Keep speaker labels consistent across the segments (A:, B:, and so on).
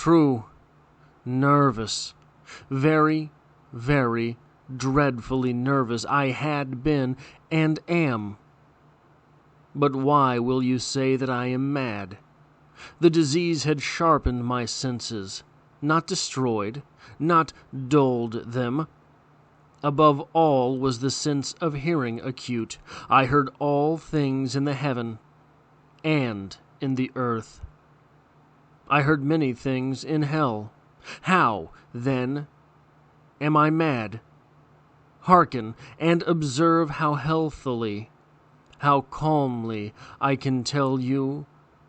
A: true. Nervous. Very, very dreadfully nervous I had been and am. But why will you say that I am mad? The disease had sharpened my senses, not destroyed, not dulled them. Above all was the sense of hearing acute. I heard all things in the heaven and in the earth. I heard many things in hell. How, then, am I mad? Hearken and observe how healthily, how calmly I can tell you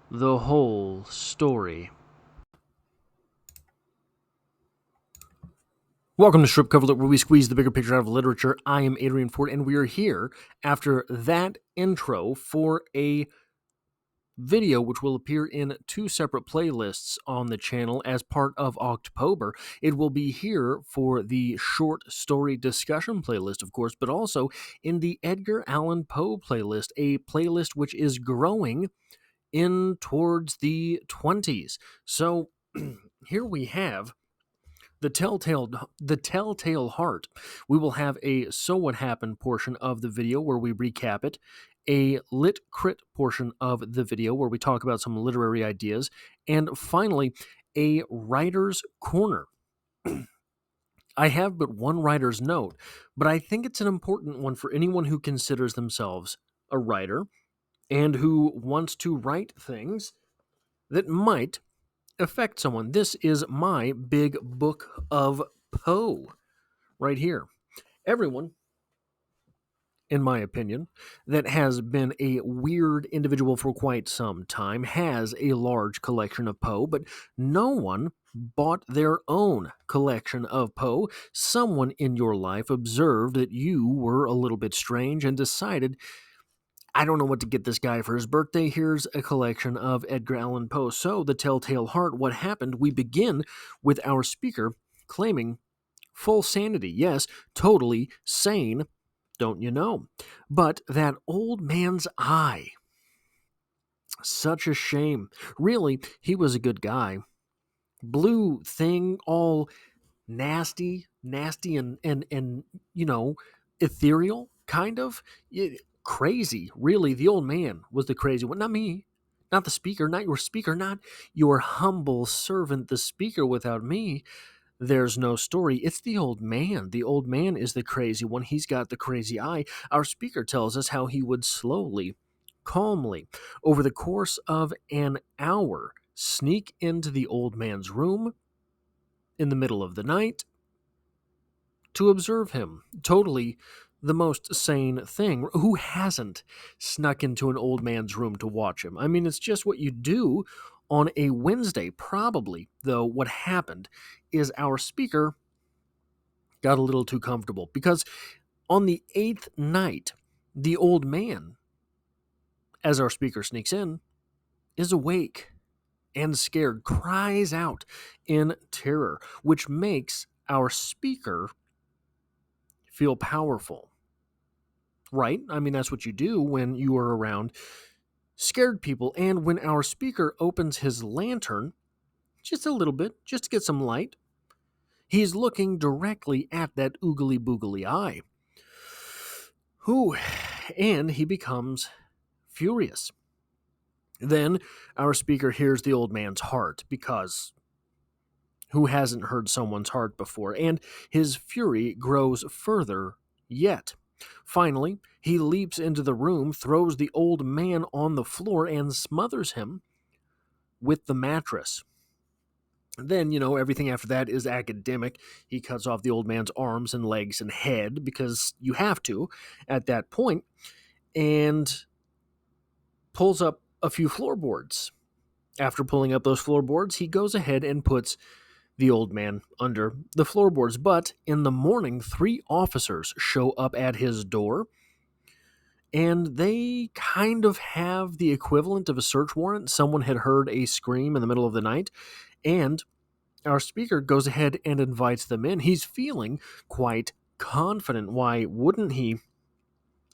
A: the whole story. Welcome to Strip Cover Look, where we squeeze the bigger picture out of literature. I am Adrian Ford, and we are here after that intro for a video which will appear in two separate playlists on the channel as part of October. It will be here for the short story discussion playlist, of course, but also in the Edgar Allan Poe playlist, a playlist which is growing in towards the 20s. So here we have the Telltale Heart. We will have a So What Happened portion of the video where we recap it, a Lit Crit portion of the video where we talk about some literary ideas, and finally, a Writer's Corner. I have but one writer's note, but I think it's an important one for anyone who considers themselves a writer and who wants to write things that might affect someone. This is my big book of Poe right here. Everyone, in my opinion, that has been a weird individual for quite some time has a large collection of Poe, but no one bought their own collection of Poe. Someone in your life observed that you were a little bit strange and decided, I don't know what to get this guy for his birthday. Here's a collection of Edgar Allan Poe. So, The Telltale Heart, what happened? We begin with our speaker claiming full sanity. Yes, totally sane, don't you know? But that old man's eye. Such a shame. Really, he was a good guy. Blue thing, all nasty and you know, ethereal, kind of. Crazy. Really, the old man was the crazy one. Not me. Not the speaker. Not your speaker. Not your humble servant, the speaker. Without me, there's no story. It's the old man. The old man is the crazy one. He's got the crazy eye. Our speaker tells us how he would slowly, calmly, over the course of an hour, sneak into the old man's room in the middle of the night to observe him. Totally the most sane thing. Who hasn't snuck into an old man's room to watch him? I mean, it's just what you do on a Wednesday. Probably, though, what happened is our speaker got a little too comfortable because on the 8th night, the old man, as our speaker sneaks in, is awake and scared, cries out in terror, which makes our speaker feel powerful, right? I mean, that's what you do when you are around scared people. And when our speaker opens his lantern, just a little bit, just to get some light, he's looking directly at that oogly boogly eye. And he becomes furious. Then our speaker hears the old man's heart, because who hasn't heard someone's heart before? And his fury grows further yet. Finally, he leaps into the room, throws the old man on the floor, and smothers him with the mattress. Then, everything after that is academic. He cuts off the old man's arms and legs and head, because you have to at that point, and pulls up a few floorboards. After pulling up those floorboards, he goes ahead and puts the old man under the floorboards. But in the morning, 3 officers show up at his door, and they kind of have the equivalent of a search warrant. Someone had heard a scream in the middle of the night, and our speaker goes ahead and invites them in. He's feeling quite confident. Why wouldn't he?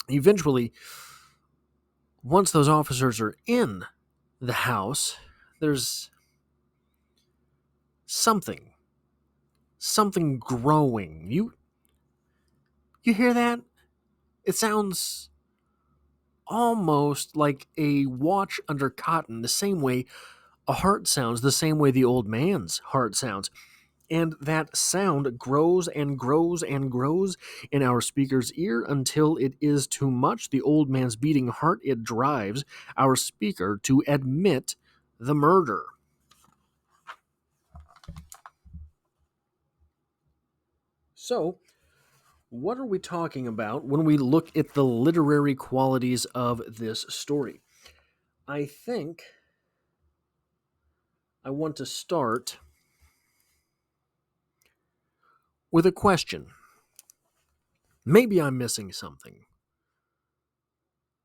A: Eventually, once those officers are in the house, there's something growing. You hear that? It sounds almost like a watch under cotton, the same way a heart sounds, the same way the old man's heart sounds. And that sound grows and grows and grows in our speaker's ear until it is too much. The old man's beating heart, it drives our speaker to admit the murder. So, what are we talking about when we look at the literary qualities of this story? I think I want to start with a question. Maybe I'm missing something.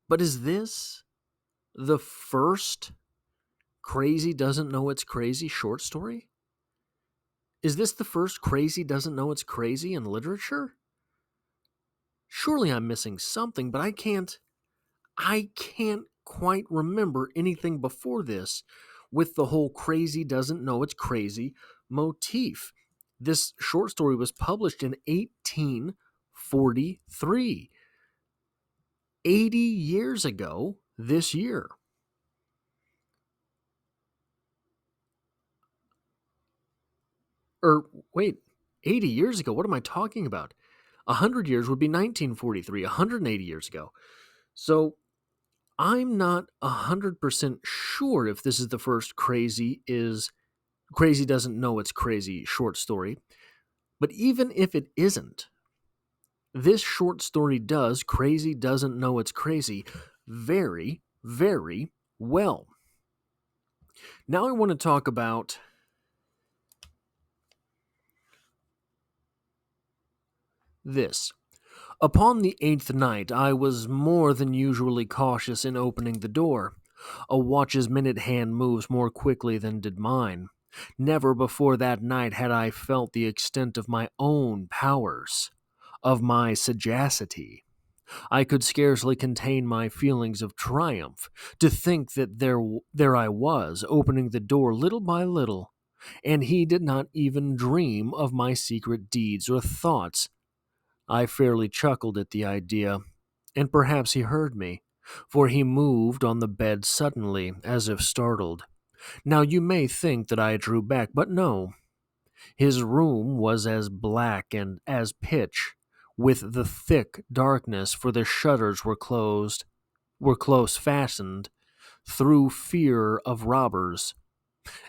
A: But is this the first Crazy Doesn't Know It's Crazy short story? Is this the first Crazy Doesn't Know It's Crazy in literature? Surely I'm missing something, but I can't quite remember anything before this with the whole Crazy Doesn't Know It's Crazy motif. This short story was published in 1843, 80 years ago this year. Or wait, 80 years ago? What am I talking about? 100 years would be 1943, 180 years ago. So I'm not 100% sure if this is the first Crazy Doesn't Know It's Crazy short story. But even if it isn't, this short story does Crazy Doesn't Know It's Crazy very, very well. Now I want to talk about this. Upon the 8th night, I was more than usually cautious in opening the door. A watch's minute hand moves more quickly than did mine. Never before that night had I felt the extent of my own powers, of my sagacity. I could scarcely contain my feelings of triumph to think that there I was, opening the door little by little, and he did not even dream of my secret deeds or thoughts. I fairly chuckled at the idea, and perhaps he heard me, for he moved on the bed suddenly, as if startled. Now you may think that I drew back, but no. His room was as black and as pitch, with the thick darkness, for the shutters were close fastened, through fear of robbers.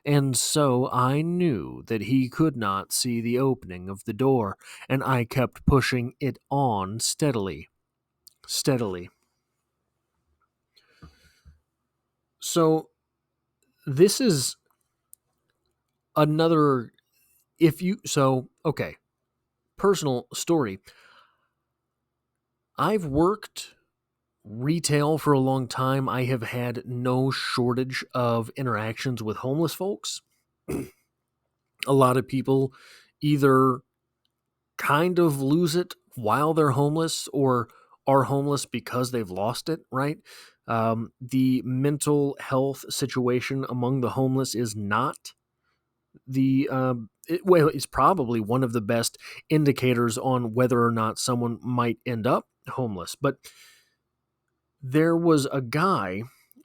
A: And so I knew that he could not see the opening of the door, and I kept pushing it on steadily. Steadily. So this is another okay, personal story. I've worked retail for a long time. I have had no shortage of interactions with homeless folks. A lot of people either kind of lose it while they're homeless or are homeless because they've lost it, right? The mental health situation among the homeless is not it's probably one of the best indicators on whether or not someone might end up homeless. But there was a guy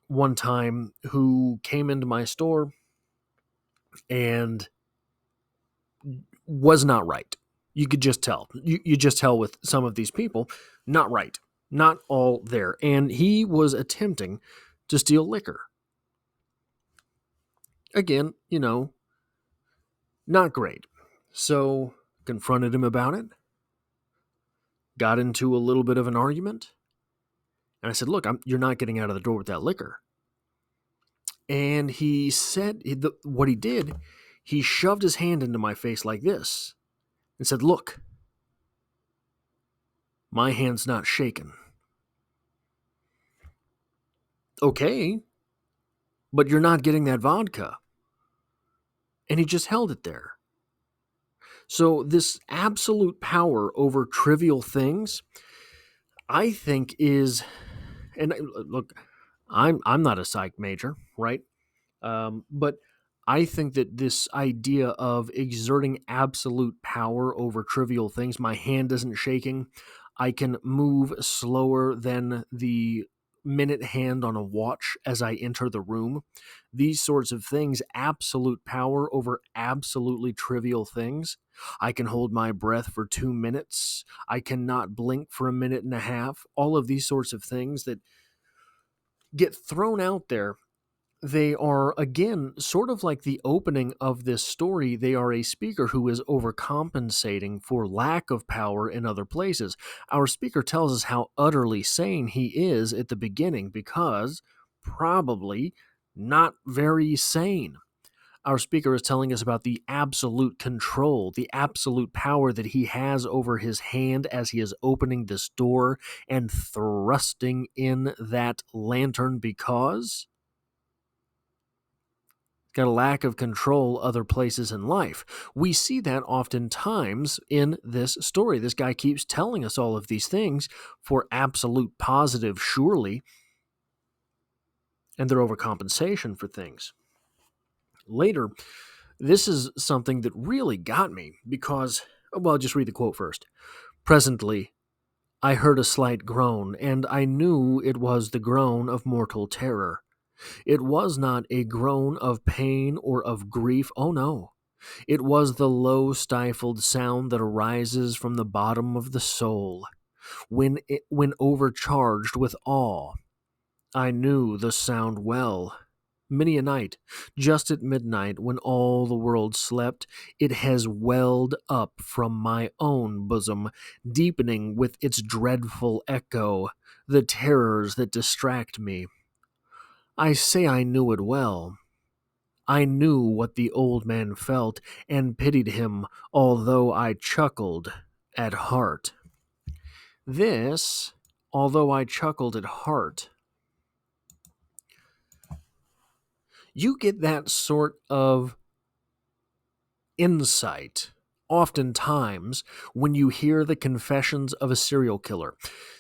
A: one time who came into my store and was not right. You could just tell. You just tell with some of these people, not right, not all there. And he was attempting to steal liquor. Again, not great. So confronted him about it, got into a little bit of an argument, and I said, "Look, you're not getting out of the door with that liquor." And he said, what he did, he shoved his hand into my face like this and said, "Look, my hand's not shaking." Okay, but you're not getting that vodka. And he just held it there. So this absolute power over trivial things, I think is, and look, I'm not a psych major, right? But I think that this idea of exerting absolute power over trivial things, my hand isn't shaking, I can move slower than the minute hand on a watch as I enter the room. These sorts of things, absolute power over absolutely trivial things. I can hold my breath for 2 minutes. I cannot blink for a minute and a half. All of these sorts of things that get thrown out there, they are, again, sort of like the opening of this story. They are a speaker who is overcompensating for lack of power in other places. Our speaker tells us how utterly sane he is at the beginning because probably not very sane. Our speaker is telling us about the absolute control, the absolute power that he has over his hand as he is opening this door and thrusting in that lantern because got a lack of control other places in life. We see that oftentimes in this story. This guy keeps telling us all of these things for absolute positive, surely, and they're overcompensation for things. Later, this is something that really got me because, well, I'll just read the quote first. Presently, I heard a slight groan, and I knew it was the groan of mortal terror. It was not a groan of pain or of grief, oh no. It was the low, stifled sound that arises from the bottom of the soul. When overcharged with awe, I knew the sound well. Many a night, just at midnight, when all the world slept, it has welled up from my own bosom, deepening with its dreadful echo the terrors that distract me. I say I knew it well. I knew what the old man felt and pitied him, although I chuckled at heart. This, although I chuckled at heart, you get that sort of insight oftentimes when you hear the confessions of a serial killer.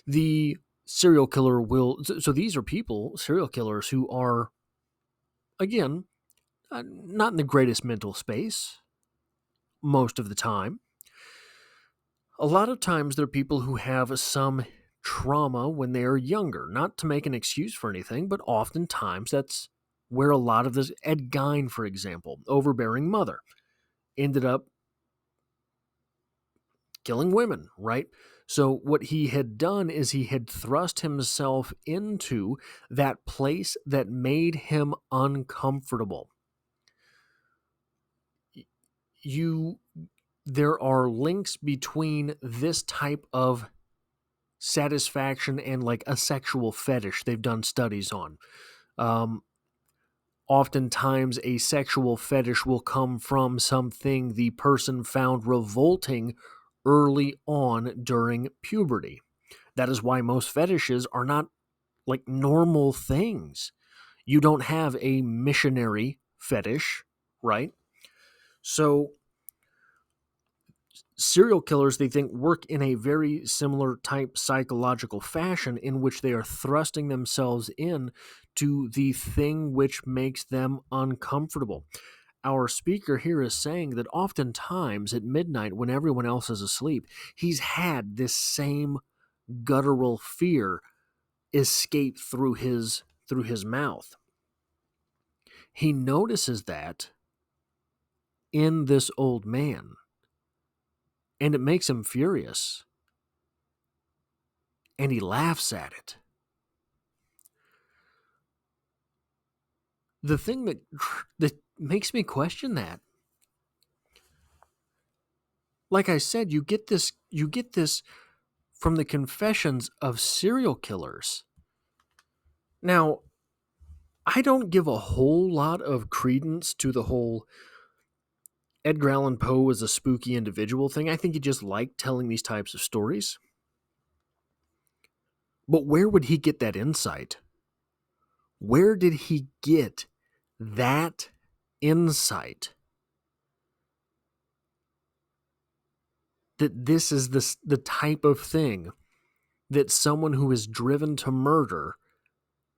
A: The serial killer will, so these are people, serial killers, who are, again, not in the greatest mental space most of the time. A lot of times they're people who have some trauma when they are younger, not to make an excuse for anything, but oftentimes that's where a lot of this, Ed Gein, for example, overbearing mother, ended up killing women, right? So what he had done is he had thrust himself into that place that made him uncomfortable. There are links between this type of satisfaction and like a sexual fetish they've done studies on. Oftentimes a sexual fetish will come from something the person found revolting early on during puberty. That is why most fetishes are not like normal things. You don't have a missionary fetish, right? So serial killers, they think, work in a very similar type psychological fashion in which they are thrusting themselves in to the thing which makes them uncomfortable. Our speaker here is saying that oftentimes at midnight when everyone else is asleep, he's had this same guttural fear escape through his mouth. He notices that in this old man, and it makes him furious, and he laughs at it. The thing that makes me question that, like I said, you get this from the confessions of serial killers. Now, I don't give a whole lot of credence to the whole Edgar Allan Poe is a spooky individual thing. I think he just liked telling these types of stories. But where would he get that insight? Where did he get that insight that this is the type of thing that someone who is driven to murder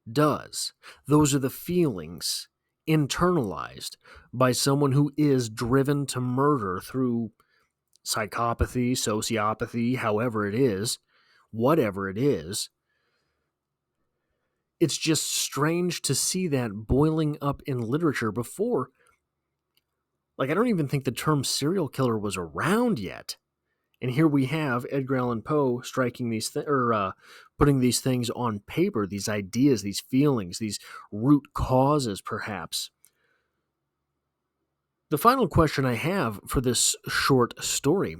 A: does? Those are the feelings internalized by someone who is driven to murder through psychopathy, sociopathy, however it is, whatever it is. It's just strange to see that boiling up in literature before. Like, I don't even think the term serial killer was around yet. And here we have Edgar Allan Poe striking these putting these things on paper, these ideas, these feelings, these root causes, perhaps. The final question I have for this short story: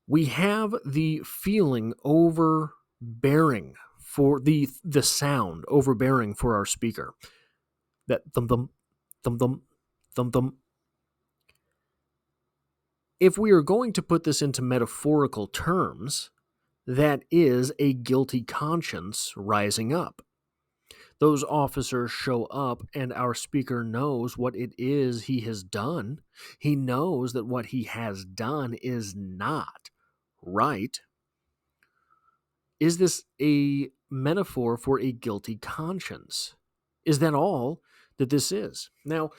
A: we have the feeling overbearing for the sound overbearing for our speaker. That thump thump thump thump thump thump. If we are going to put this into metaphorical terms, that is a guilty conscience rising up. Those officers show up and our speaker knows what it is he has done. He knows that what he has done is not right. Is this a metaphor for a guilty conscience? Is that all that this is? Now,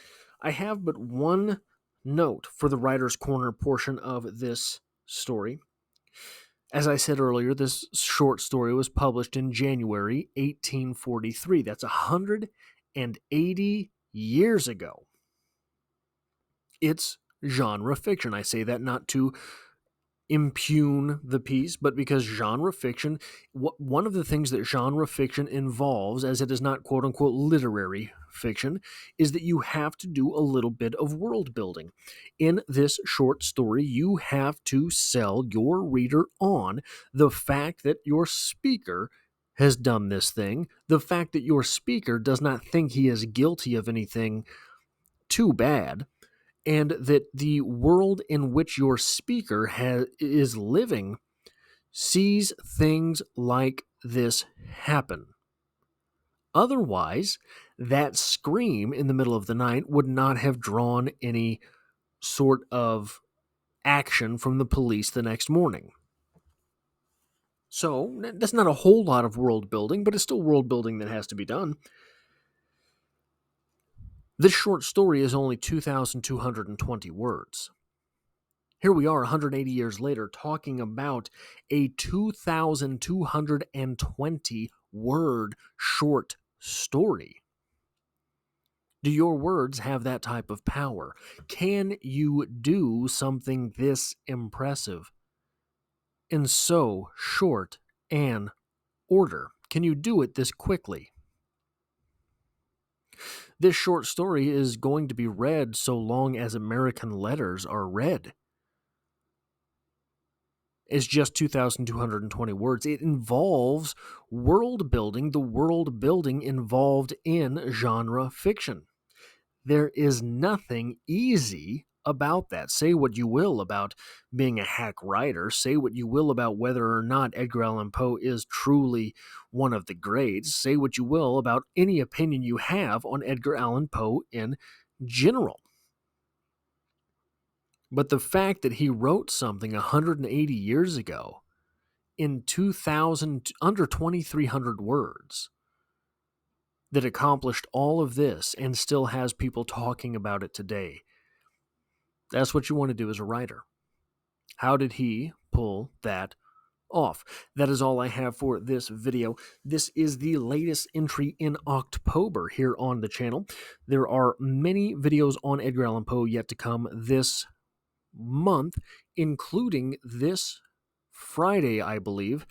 A: I have but one note for the writer's corner portion of this story. As I said earlier, this short story was published in January 1843. That's 180 years ago. It's genre fiction. I say that not to impugn the piece, but because genre fiction, one of the things that genre fiction involves, as it is not quote-unquote literary fiction, is that you have to do a little bit of world building. In this short story, you have to sell your reader on the fact that your speaker has done this thing, the fact that your speaker does not think he is guilty of anything too bad, and that the world in which your speaker is living sees things like this happen. Otherwise, that scream in the middle of the night would not have drawn any sort of action from the police the next morning. So, that's not a whole lot of world building, but it's still world building that has to be done. This short story is only 2,220 words. Here we are 180 years later talking about a 2,220 word short story. Do your words have that type of power? Can you do something this impressive in so short an order? Can you do it this quickly? This short story is going to be read so long as American letters are read. It's just 2,220 words. It involves world building, the world building involved in genre fiction. There is nothing easy about that. Say what you will about being a hack writer. Say what you will about whether or not Edgar Allan Poe is truly one of the greats. Say what you will about any opinion you have on Edgar Allan Poe in general. But the fact that he wrote something 180 years ago in 2,000, under 2,300 words, that accomplished all of this and still has people talking about it today, that's what you want to do as a writer. How did he pull that off? That is all I have for this video. This is the latest entry in October here on the channel. There are many videos on Edgar Allan Poe yet to come this month, including this Friday, I believe,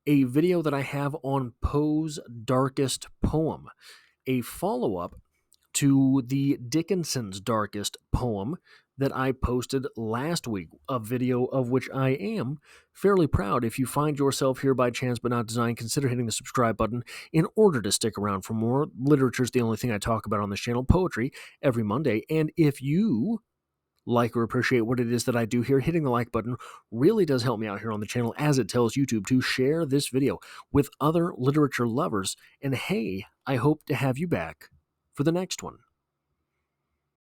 A: a video that I have on Poe's Darkest Poem, a follow-up to the Dickinson's Darkest Poem that I posted last week, a video of which I am fairly proud. If you find yourself here by chance but not design, consider hitting the subscribe button in order to stick around for more. Literature is the only thing I talk about on this channel, poetry every Monday, and if you like or appreciate what it is that I do here, hitting the like button really does help me out here on the channel, as it tells YouTube to share this video with other literature lovers. And hey, I hope to have you back for the next one.